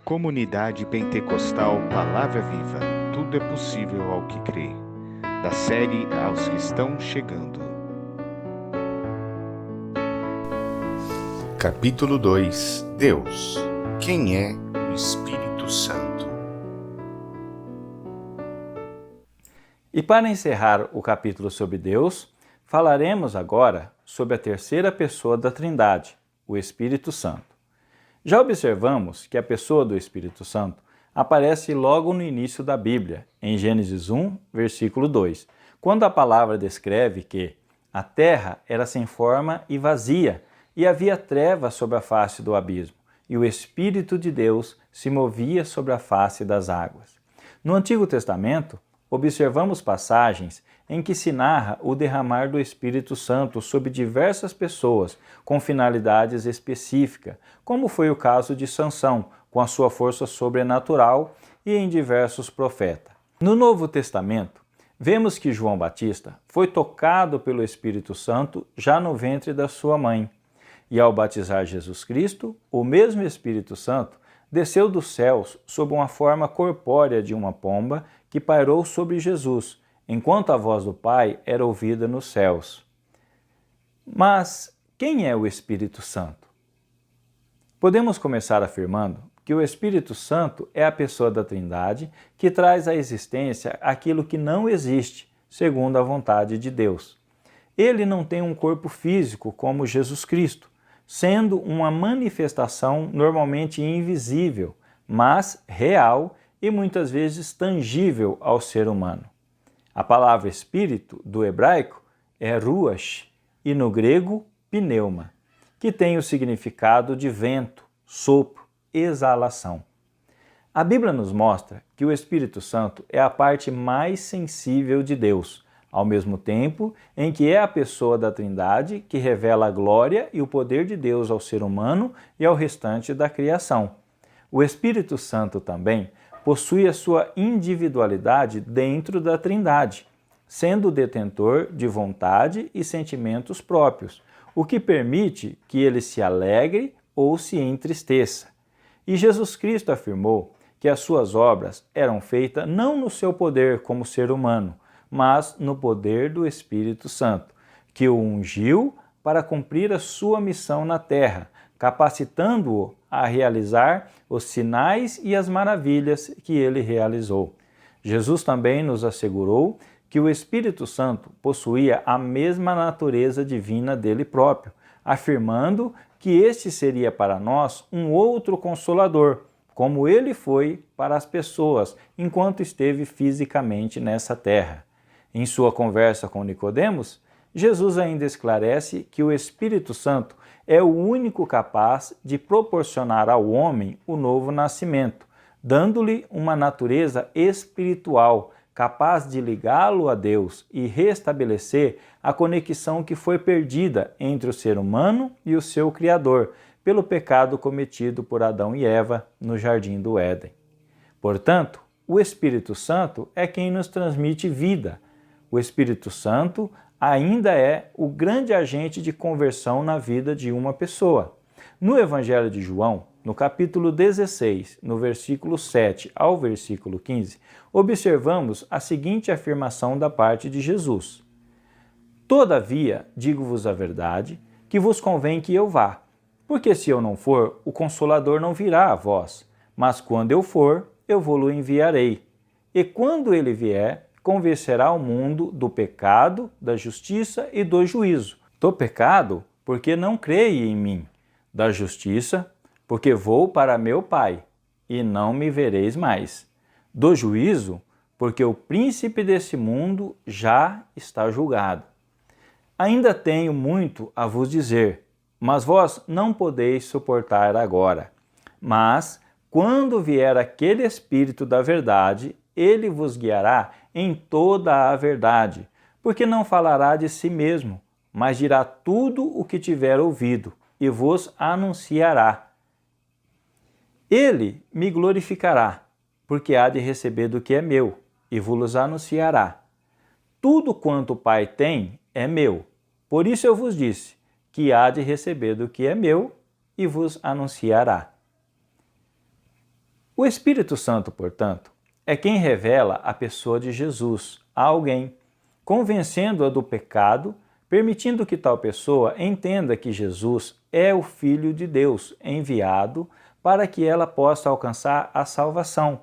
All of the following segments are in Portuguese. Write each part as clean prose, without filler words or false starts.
Comunidade Pentecostal Palavra Viva. Tudo é possível ao que crê. Da série Aos que estão chegando. Capítulo 2. Deus. Quem é o Espírito Santo? E para encerrar o capítulo sobre Deus, falaremos agora sobre a terceira pessoa da Trindade, o Espírito Santo. Já observamos que a pessoa do Espírito Santo aparece logo no início da Bíblia, em Gênesis 1, versículo 2, quando a palavra descreve que a terra era sem forma e vazia, e havia trevas sobre a face do abismo, e o Espírito de Deus se movia sobre a face das águas. No Antigo Testamento, observamos passagens em que se narra o derramar do Espírito Santo sobre diversas pessoas com finalidades específicas, como foi o caso de Sansão, com a sua força sobrenatural, e em diversos profetas. No Novo Testamento, vemos que João Batista foi tocado pelo Espírito Santo já no ventre da sua mãe. E ao batizar Jesus Cristo, o mesmo Espírito Santo desceu dos céus sob uma forma corpórea de uma pomba que pairou sobre Jesus, enquanto a voz do Pai era ouvida nos céus. Mas quem é o Espírito Santo? Podemos começar afirmando que o Espírito Santo é a pessoa da Trindade que traz à existência aquilo que não existe, segundo a vontade de Deus. Ele não tem um corpo físico como Jesus Cristo, sendo uma manifestação normalmente invisível, mas real e muitas vezes tangível ao ser humano. A palavra espírito, do hebraico, é ruach, e no grego, pneuma, que tem o significado de vento, sopro, exalação. A Bíblia nos mostra que o Espírito Santo é a parte mais sensível de Deus, ao mesmo tempo em que é a pessoa da Trindade que revela a glória e o poder de Deus ao ser humano e ao restante da criação. O Espírito Santo também possui a sua individualidade dentro da Trindade, sendo o detentor de vontade e sentimentos próprios, o que permite que ele se alegre ou se entristeça. E Jesus Cristo afirmou que as suas obras eram feitas não no seu poder como ser humano, mas no poder do Espírito Santo, que o ungiu para cumprir a sua missão na terra, capacitando-o a realizar os sinais e as maravilhas que ele realizou. Jesus também nos assegurou que o Espírito Santo possuía a mesma natureza divina dele próprio, afirmando que este seria para nós um outro consolador, como ele foi para as pessoas enquanto esteve fisicamente nessa terra. Em sua conversa com Nicodemos, Jesus ainda esclarece que o Espírito Santo é o único capaz de proporcionar ao homem o novo nascimento, dando-lhe uma natureza espiritual, capaz de ligá-lo a Deus e restabelecer a conexão que foi perdida entre o ser humano e o seu Criador, pelo pecado cometido por Adão e Eva no Jardim do Éden. Portanto, o Espírito Santo é quem nos transmite vida. O Espírito Santo ainda é o grande agente de conversão na vida de uma pessoa. No Evangelho de João, no capítulo 16, no versículo 7 ao versículo 15, observamos a seguinte afirmação da parte de Jesus: Todavia, digo-vos a verdade, que vos convém que eu vá, porque se eu não for, o Consolador não virá a vós, mas quando eu for, eu vou-lo enviarei. E quando ele vier, convencerá o mundo do pecado, da justiça e do juízo. Do pecado, porque não creem em mim. Da justiça, porque vou para meu Pai, e não me vereis mais. Do juízo, porque o príncipe desse mundo já está julgado. Ainda tenho muito a vos dizer, mas vós não podeis suportar agora. Mas, quando vier aquele Espírito da verdade, ele vos guiará em toda a verdade, porque não falará de si mesmo, mas dirá tudo o que tiver ouvido e vos anunciará. Ele me glorificará, porque há de receber do que é meu e vos anunciará. Tudo quanto o Pai tem é meu, por isso eu vos disse que há de receber do que é meu e vos anunciará. O Espírito Santo, portanto, é quem revela a pessoa de Jesus a alguém, convencendo-a do pecado, permitindo que tal pessoa entenda que Jesus é o Filho de Deus enviado para que ela possa alcançar a salvação.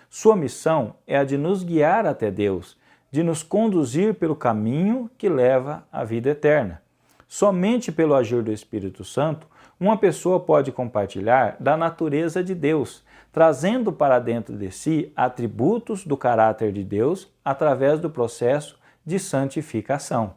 Sua missão é a de nos guiar até Deus, de nos conduzir pelo caminho que leva à vida eterna. Somente pelo agir do Espírito Santo, uma pessoa pode compartilhar da natureza de Deus, trazendo para dentro de si atributos do caráter de Deus através do processo de santificação.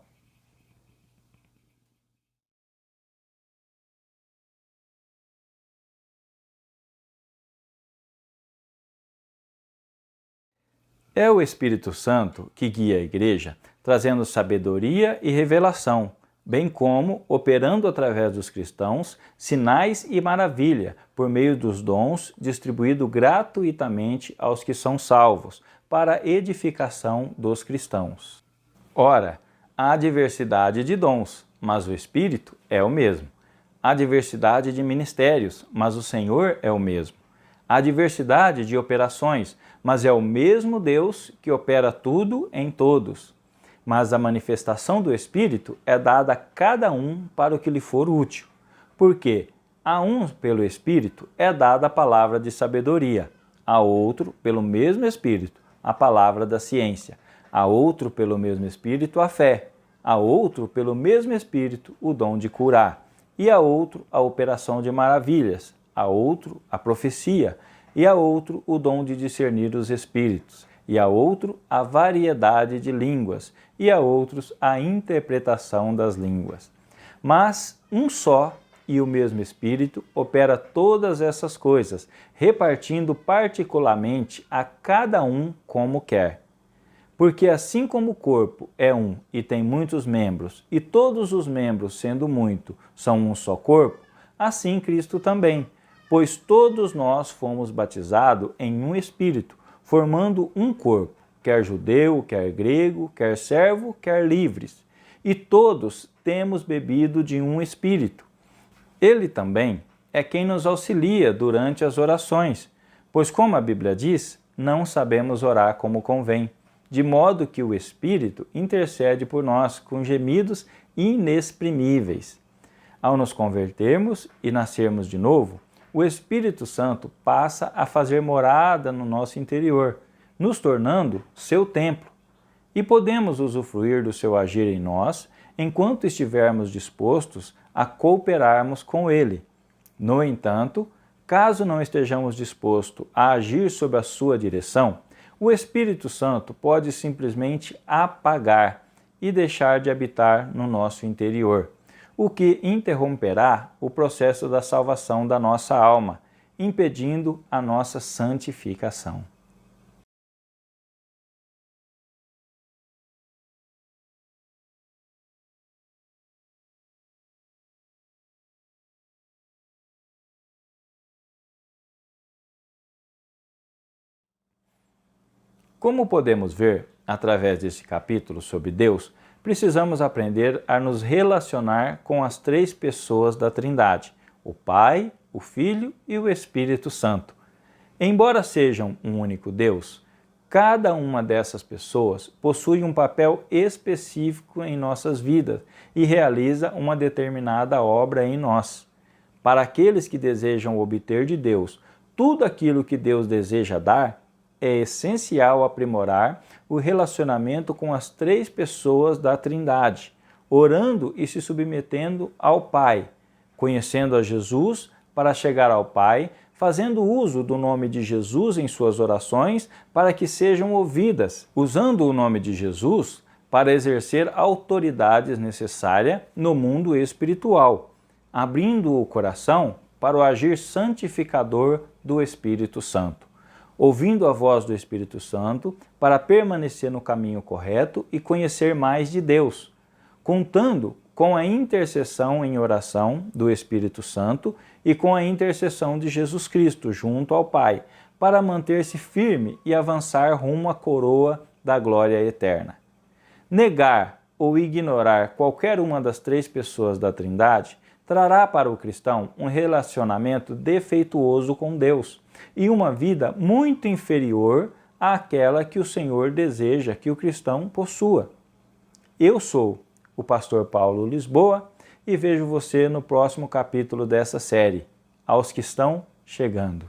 É o Espírito Santo que guia a Igreja, trazendo sabedoria e revelação, bem como operando através dos cristãos sinais e maravilha por meio dos dons distribuídos gratuitamente aos que são salvos, para a edificação dos cristãos. Ora, há diversidade de dons, mas o Espírito é o mesmo. Há diversidade de ministérios, mas o Senhor é o mesmo. Há diversidade de operações, mas é o mesmo Deus que opera tudo em todos. Mas a manifestação do Espírito é dada a cada um para o que lhe for útil. Porque a um, pelo Espírito, é dada a palavra de sabedoria, a outro, pelo mesmo Espírito, a palavra da ciência, a outro, pelo mesmo Espírito, a fé, a outro, pelo mesmo Espírito, o dom de curar, e a outro, a operação de maravilhas, a outro, a profecia, e a outro, o dom de discernir os espíritos, e a outro, a variedade de línguas, e a outros, a interpretação das línguas. Mas um só e o mesmo Espírito opera todas essas coisas, repartindo particularmente a cada um como quer. Porque assim como o corpo é um e tem muitos membros, e todos os membros, sendo muito, são um só corpo, assim Cristo também. Pois todos nós fomos batizados em um Espírito, formando um corpo, quer judeu, quer grego, quer servo, quer livres. E todos temos bebido de um Espírito. Ele também é quem nos auxilia durante as orações, pois como a Bíblia diz, não sabemos orar como convém, de modo que o Espírito intercede por nós com gemidos inexprimíveis. Ao nos convertermos e nascermos de novo, o Espírito Santo passa a fazer morada no nosso interior, nos tornando seu templo, e podemos usufruir do seu agir em nós enquanto estivermos dispostos a cooperarmos com ele. No entanto, caso não estejamos dispostos a agir sob a sua direção, o Espírito Santo pode simplesmente apagar e deixar de habitar no nosso interior, o que interromperá o processo da salvação da nossa alma, impedindo a nossa santificação. Como podemos ver, através desse capítulo sobre Deus, precisamos aprender a nos relacionar com as três pessoas da Trindade, o Pai, o Filho e o Espírito Santo. Embora sejam um único Deus, cada uma dessas pessoas possui um papel específico em nossas vidas e realiza uma determinada obra em nós. Para aqueles que desejam obter de Deus tudo aquilo que Deus deseja dar, é essencial aprimorar o relacionamento com as três pessoas da Trindade, orando e se submetendo ao Pai, conhecendo a Jesus para chegar ao Pai, fazendo uso do nome de Jesus em suas orações para que sejam ouvidas, usando o nome de Jesus para exercer a autoridade necessária no mundo espiritual, abrindo o coração para o agir santificador do Espírito Santo, ouvindo a voz do Espírito Santo para permanecer no caminho correto e conhecer mais de Deus, contando com a intercessão em oração do Espírito Santo e com a intercessão de Jesus Cristo junto ao Pai, para manter-se firme e avançar rumo à coroa da glória eterna. Negar ou ignorar qualquer uma das três pessoas da Trindade trará para o cristão um relacionamento defeituoso com Deus e uma vida muito inferior àquela que o Senhor deseja que o cristão possua. Eu sou o pastor Paulo Lisboa e vejo você no próximo capítulo dessa série, Aos que estão chegando.